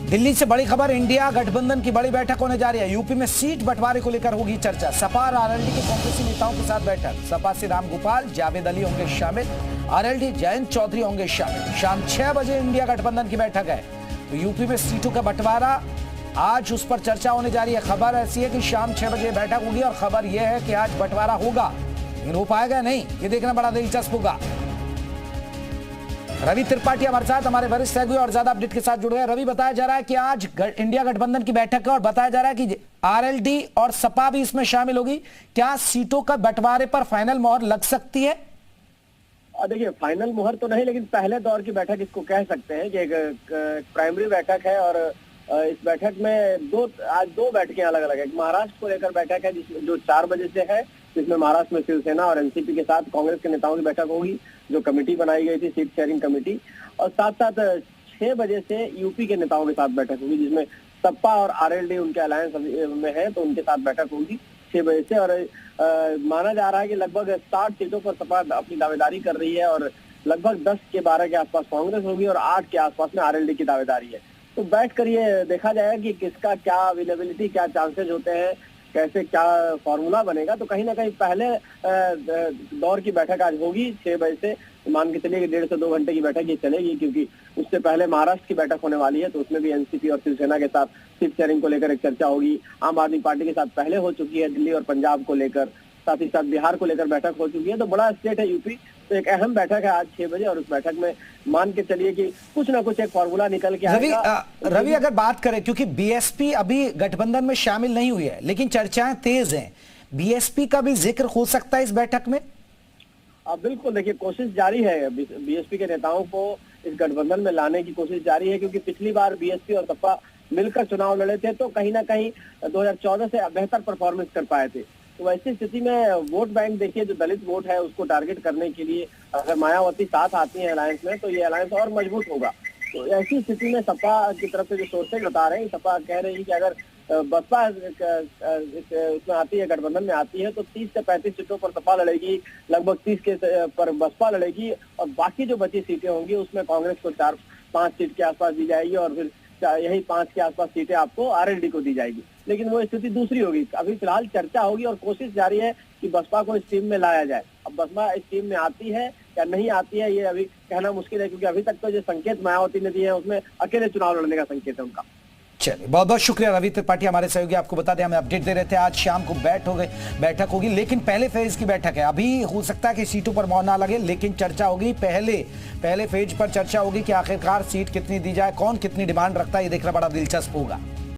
दिल्ली से बड़ी खबर, इंडिया गठबंधन की बड़ी बैठक होने जा रही है। यूपी में सीट बंटवारे को लेकर होगी चर्चा। सपा और आरएलडी के कांग्रेसी नेताओं के साथ बैठक। सपा से रामगोपाल, जावेद अली होंगे शामिल, आरएलडी जयंत चौधरी होंगे शामिल। शाम 6 बजे इंडिया गठबंधन की बैठक है। तो यूपी में सीटों का बंटवारा, आज उस पर चर्चा होने जा रही है। खबर ऐसी है कि शाम 6 बजे बैठक होगी और खबर यह है कि आज बंटवारा होगा, लेकिन हो पाएगा नहीं, ये देखना बड़ा दिलचस्प होगा। रवि त्रिपाठी हमारे साथ, हमारे वरिष्ठ सहयोगी और ज्यादा अपडेट के साथ जुड़ गए। रवि, बताया जा रहा है कि आज इंडिया गठबंधन की बैठक है और बताया जा रहा है कि आरएलडी और सपा भी इसमें शामिल होगी। क्या सीटों का बंटवारे पर फाइनल मोहर लग सकती है? देखिए, फाइनल मोहर तो नहीं, लेकिन पहले दौर की बैठक इसको कह सकते हैं कि एक प्राइमरी बैठक है। और इस बैठक में आज दो बैठकें अलग अलग है। महाराष्ट्र को लेकर बैठक है जिसमें जो 4 बजे से है, जिसमें महाराष्ट्र में शिवसेना और एनसीपी के साथ कांग्रेस के नेताओं की बैठक होगी, जो कमेटी बनाई गई थी, सीट शेयरिंग कमेटी। और साथ साथ 6 बजे से यूपी के नेताओं के साथ बैठक होगी, जिसमें सपा और आरएलडी उनके अलायंस में है, तो उनके साथ बैठक होगी 6 बजे से। और माना जा रहा है कि लगभग 60 सीटों पर सपा अपनी दावेदारी कर रही है और लगभग 10 के 12 के आसपास कांग्रेस होगी और 8 के आसपास में आरएलडी की दावेदारी है। तो बैठ कर ये देखा जाएगा कि किसका क्या अवेलेबिलिटी, क्या चांसेस होते हैं, कैसे क्या फॉर्मूला बनेगा। तो कहीं ना कहीं पहले दौर की बैठक आज होगी 6 बजे से। मान के चलिए कि 1.5 से 2 घंटे की बैठक ये चलेगी, क्योंकि उससे पहले महाराष्ट्र की बैठक होने वाली है, तो उसमें भी एनसीपी और शिवसेना के साथ सीट शेयरिंग को लेकर एक चर्चा होगी। आम आदमी पार्टी के साथ पहले हो चुकी है, दिल्ली और पंजाब को लेकर, साथ ही साथ बिहार को लेकर बैठक हो चुकी है। तो बड़ा स्टेट है यूपी, तो एक अहम बैठक है आज 6 बजे। और उस बैठक में मान के चलिए कि कुछ ना कुछ एक फॉर्मूला निकल के आएगा। रवि, अगर बात करें, क्योंकि बीएसपी अभी गठबंधन में शामिल नहीं हुई है, लेकिन चर्चाएं तेज हैं, बीएसपी का भी जिक्र हो सकता है इस बैठक में? बिल्कुल, देखिए, कोशिश जारी है। बीएसपी के नेताओं को इस गठबंधन में लाने की कोशिश जारी है, क्योंकि पिछली बार बीएसपी और सपा मिलकर चुनाव लड़े थे, तो कहीं ना कहीं 2014 से बेहतर परफॉर्मेंस कर पाए थे। तो ऐसी स्थिति में वोट बैंक देखिए, जो दलित वोट है उसको टारगेट करने के लिए अगर मायावती साथ आती है अलायंस में, तो ये अलायंस और मजबूत होगा। तो ऐसी स्थिति में सपा की तरफ से जो सोर्सेज बता रहे हैं, सपा कह रही है कि अगर बसपा इसमें आती है, गठबंधन में आती है, तो 30 से 35 सीटों पर सपा लड़ेगी, लगभग 30 के पर बसपा लड़ेगी, और बाकी जो बची सीटें होंगी उसमें कांग्रेस को 4-5 सीट के आसपास दी जाएगी, और फिर यही 5 के आसपास सीटें आपको आरएलडी को दी जाएगी। लेकिन वो स्थिति दूसरी होगी। अभी फिलहाल चर्चा होगी और कोशिश जारी है कि बसपा को इस टीम में लाया जाए। अब बसपा इस टीम में आती है या नहीं आती है, ये अभी कहना मुश्किल है, क्योंकि अभी तक तो जो संकेत मायावती ने दिए हैं उसमें अकेले चुनाव लड़ने का संकेत है उनका। चलिए, बहुत बहुत शुक्रिया रवि त्रिपाठी, हमारे सहयोगी। आपको बता दें, हमें अपडेट दे रहे थे। आज शाम को बैठक होगी, लेकिन पहले फेज की बैठक है। अभी हो सकता है कि सीटों पर मोहर ना लगे, लेकिन चर्चा होगी। पहले फेज पर चर्चा होगी कि आखिरकार सीट कितनी दी जाए, कौन कितनी डिमांड रखता है, ये देखना बड़ा दिलचस्प होगा।